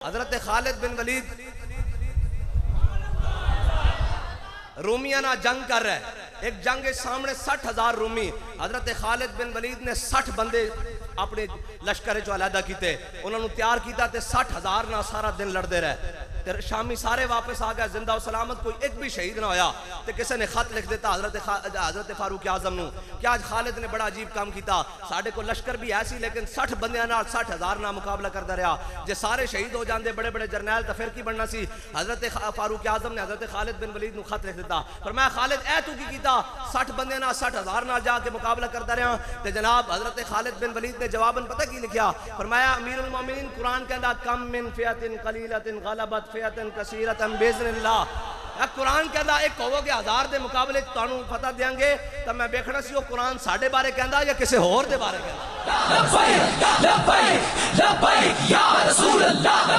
हजरत खालिद बिन वलीद रूमिया ना जंग कर रहा है। एक जंग के सामने 60,000 रूमी, हजरत खालिद बिन वलीद ने 60 बंदे अपने लश्कर चो अलहदा किए, उन्होंने तैयार किया, 60,000 ना सारा दिन लड़ते रहे। शामी सारे वापस आ गए जिंदा सलामत, कोई एक भी शहीद ना होया। तो किसी ने खत लिख दिता हजरत फारूक आजम नूं कि आज खालिद ने बड़ा अजीब काम किया, साढ़े को लश्कर भी ऐसी लेकिन 60 बंदियां नाल 60,000 ना मुकाबला करता रहा। जे सारे शहीद हो जाते बड़े बड़े जरनैल तो फिर की बनना सी। हजरत फारूक आजम ने हजरत खालिद बिन वलीद नूं खत लिख दिता, फरमाया खालिद ऐ तू की कीता, 60 बंदियां नाल 60,000 नाल जाके मुकाबला करता रहा। तो जनाब हजरत खालिद बिन वलीद ने जवाबन पता की लिखा, फरमाया अमीरुल मोमिनीन कुरान कहता कम मिन फियतिन कलीलतिन गलबत फियतन कसीरतन बिइज़्निल्लाह। कुरान कहता एक कहोगे 1000 के मुकाबले तुहानू पता देंगे, तो मैं देखना सी वो कुरान साडे बारे कहता या किसी होर दे बारे कहता।